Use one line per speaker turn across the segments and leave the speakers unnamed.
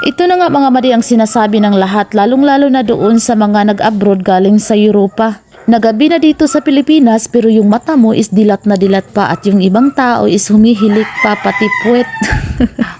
Ito na nga mga madi ang sinasabi ng lahat, lalong-lalo na doon sa mga nag-abroad galing sa Europa. Nagabi na dito sa Pilipinas pero yung mata mo is dilat na dilat pa at yung ibang tao is humihilik pa pati puwet.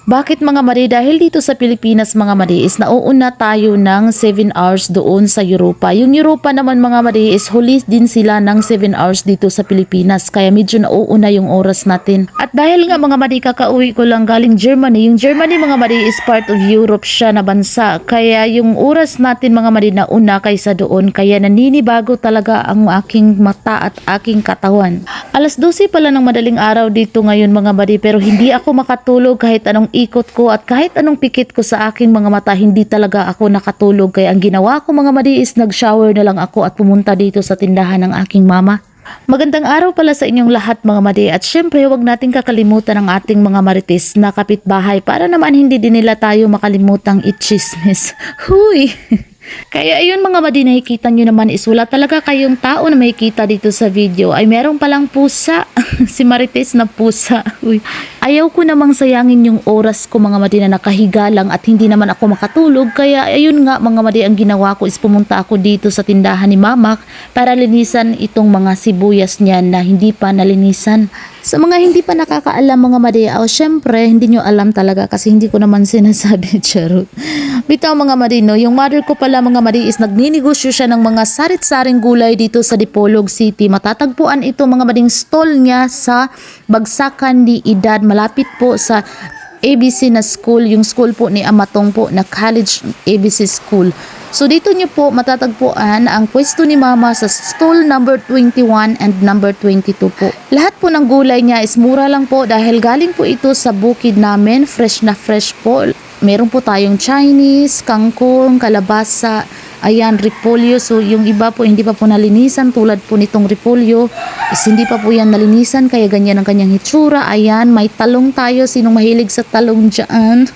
Bakit mga madi? Dahil dito sa Pilipinas mga madi is nauuna tayo ng 7 hours doon sa Europa. Yung Europa naman mga madi is huli din sila ng 7 hours dito sa Pilipinas kaya medyo nauuna yung oras natin. At dahil nga mga madi kakauwi ko lang galing Germany, yung Germany mga madi is part of Europe siya na bansa. Kaya yung oras natin mga madi nauna kaysa doon kaya naninibago talaga ang aking mata at aking katawan. Alas 12 pala ng madaling araw dito ngayon mga madi pero hindi ako makatulog kahit anong ikot ko at kahit anong pikit ko sa aking mga mata, hindi talaga ako nakatulog. Kaya ang ginawa ko mga madi is nag-shower na lang ako at pumunta dito sa tindahan ng aking mama. Magandang araw pala sa inyong lahat mga madi at syempre huwag nating kakalimutan ang ating mga marites na kapitbahay para naman hindi din nila tayo makalimutang i-chismis. Huy! Kaya ayun mga madi, nakikita nyo naman is wala talaga kayong tao na makikita dito sa video ay meron palang pusa. Si Marites na pusa. Uy. Ayaw ko namang sayangin yung oras ko mga madi na nakahiga lang at hindi naman ako makatulog kaya ayun nga mga madi ang ginawa ko is pumunta ako dito sa tindahan ni mama para linisan itong mga sibuyas niya na hindi pa nalinisan. Sa mga hindi pa nakakaalam mga madi, syempre hindi nyo alam talaga kasi hindi ko naman sinasabi, charot. Bitaw mga madi, no, yung mother ko pala mga madi is nagninegosyo siya ng mga sarit-saring gulay dito sa Dipolog City. Matatagpuan ito mga mading stall niya sa Bagsakan ni Edad, malapit po sa ABC na school, yung school po ni Amatong po na College ABC School. So dito niyo po matatagpuan ang pwesto ni mama sa stall number 21 and number 22 po. Lahat po ng gulay niya is mura lang po dahil galing po ito sa bukid namin, fresh na fresh po. Meron po tayong Chinese, kangkong, kalabasa, ayan, repolyo. So yung iba po hindi pa po nalinisan tulad po nitong repolyo is hindi pa po yan nalinisan kaya ganyan ang kanyang hitsura. Ayan, may talong tayo. Sinong mahilig sa talong dyan?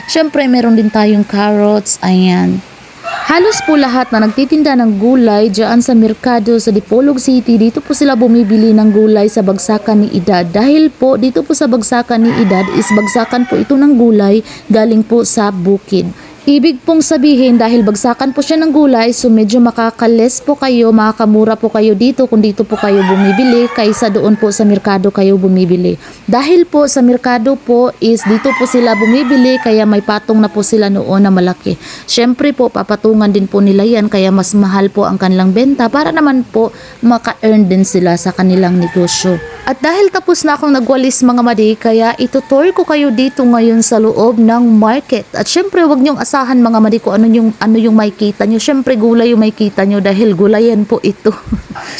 Syempre meron din tayong carrots. Ayan. Halos po lahat na nagtitinda ng gulay dyan sa merkado sa Dipolog City, dito po sila bumibili ng gulay sa Bagsakan ni Edad. Dahil po dito po sa Bagsakan ni Edad is bagsakan po ito ng gulay galing po sa bukid. Ibig pong sabihin dahil bagsakan po siya ng gulay so medyo makakales po kayo, makakamura po kayo dito kung dito po kayo bumibili kaysa doon po sa merkado kayo bumibili. Dahil po sa merkado po is dito po sila bumibili kaya may patong na po sila noon na malaki. Syempre po papatungan din po nila yan kaya mas mahal po ang kanilang benta para naman po maka-earn din sila sa kanilang negosyo. At dahil tapos na akong nagwalis mga madi kaya itutour ko kayo dito ngayon sa loob ng market. At syempre wag niyong asahan mga madi ko ano yung makikita nyo. Syempre gulay yung makikita nyo dahil gulayan po ito.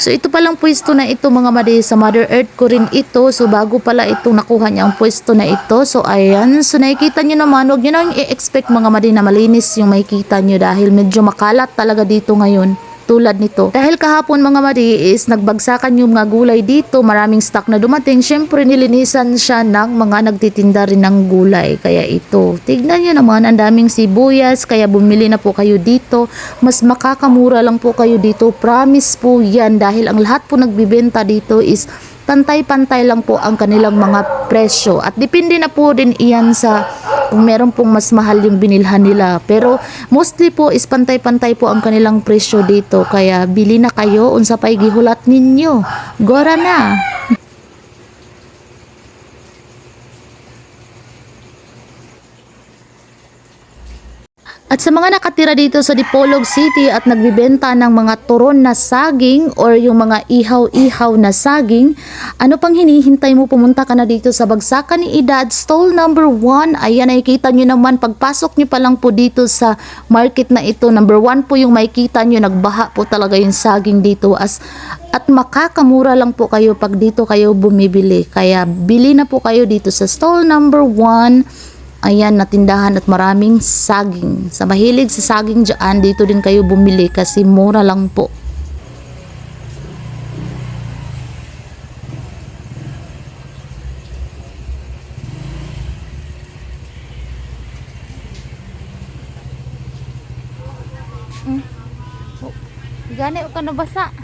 So ito palang pwesto na ito mga madi, sa Mother Earth ko rin ito. So bago pala itong nakuha niya ang pwesto na ito. So ayan, so nakikita nyo naman, wag nyo nang i-expect mga madi na malinis yung makikita nyo dahil medyo makalat talaga dito ngayon. Tulad nito. Dahil kahapon mga madi is nagbagsakan yung mga gulay dito, maraming stock na dumating. Syempre nilinisan siya ng mga nagtitinda rin ng gulay. Kaya ito, tignan nyo naman ang daming sibuyas. Kaya bumili na po kayo dito. Mas makakamura lang po kayo dito. Promise po yan dahil ang lahat po nagbibenta dito is pantay-pantay lang po ang kanilang mga presyo. At depende na po din iyan sa kung meron pong mas mahal yung binilhan nila. Pero mostly po is pantay-pantay po ang kanilang presyo dito. Kaya bili na kayo, unsa pa'y gihulat ninyo. Gora na! At sa mga nakatira dito sa Dipolog City at nagbibenta ng mga turon na saging or yung mga ihaw-ihaw na saging, ano pang hinihintay mo? Pumunta ka na dito sa Bagsakan ni Edad, stall number 1. Ayan, nakikita nyo naman, pagpasok nyo pa lang po dito sa market na ito, number 1 po yung makikita nyo, nagbaha po talaga yung saging dito at makakamura lang po kayo pag dito kayo bumibili. Kaya bili na po kayo dito sa stall number 1. Ayan, natindahan at maraming saging. Sa mahilig sa saging dyan, dito din kayo bumili kasi mura lang po. Gani o ka nabasa?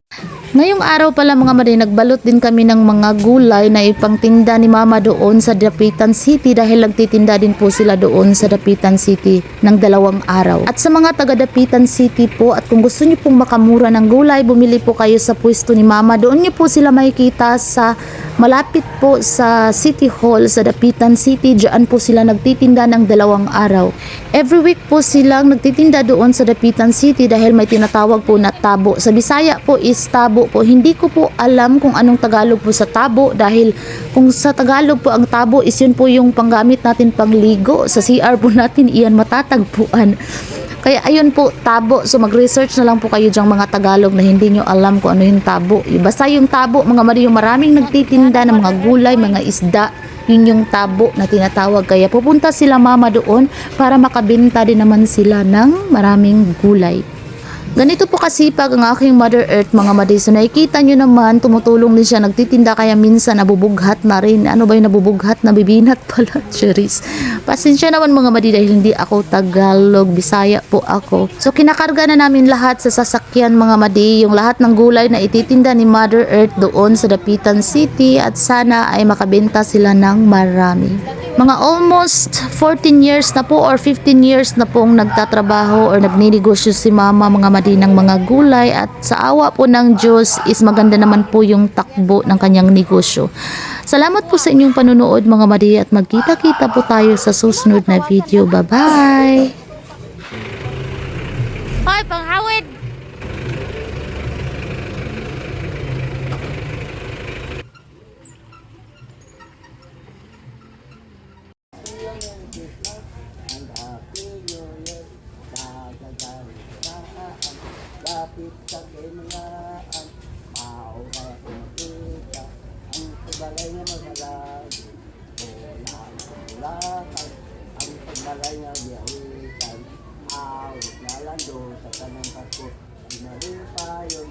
Ngayong araw pala mga madi, nagbalot din kami ng mga gulay na ipangtinda ni Mama doon sa Dapitan City dahil nagtitinda din po sila doon sa Dapitan City ng 2 araw. At sa mga taga Dapitan City po, at kung gusto niyo pong makamura ng gulay, bumili po kayo sa pwesto ni Mama. Doon niyo po sila makikita sa malapit po sa City Hall sa Dapitan City. Diyan po sila nagtitinda ng 2 araw. Every week po silang nagtitinda doon sa Dapitan City dahil may tinatawag po na tabo. Sa Bisaya po is tabo po. Hindi ko po alam kung anong Tagalog po sa tabo dahil kung sa Tagalog po ang tabo is yun po yung panggamit natin pangligo. Sa CR po natin iyan matatagpuan. Kaya ayun po, tabo. So mag-research na lang po kayo dyang mga Tagalog na hindi nyo alam kung ano yung tabo. Basta yung tabo, mga mali, yung maraming nagtitinda ng mga gulay, mga isda, yun yung tabo na tinatawag. Kaya pupunta sila Mama doon para makabenta din naman sila ng maraming gulay. Ganito po kasipag ang aking Mother Earth mga madi. So nakikita nyo naman, tumutulong din siya, nagtitinda kaya minsan nabubughat na rin. Ano ba yung nabubughat? Nabibinat pala, Cherise. Pasensya naman mga madi dahil hindi ako Tagalog, Bisaya po ako. So kinakarga na namin lahat sa sasakyan mga madi, yung lahat ng gulay na ititinda ni Mother Earth doon sa Dapitan City at sana ay makabenta sila ng marami. Mga almost 14 years na po or 15 years na pong nagtatrabaho or nagninegosyo si Mama mga madi ng mga gulay at sa awa po ng Diyos is maganda naman po yung takbo ng kanyang negosyo. Salamat po sa inyong panunood mga madi at magkita-kita po tayo sa susunod na video. Bye-bye!
Hoy, panghawid!
Lapit sa kinalaan, mauna kumikita, ang pagbalay niya magalagi, wala ang pagulakan, ang pagbalay niya biyahitan, awit na lando sa tanang pasko, pinalipayo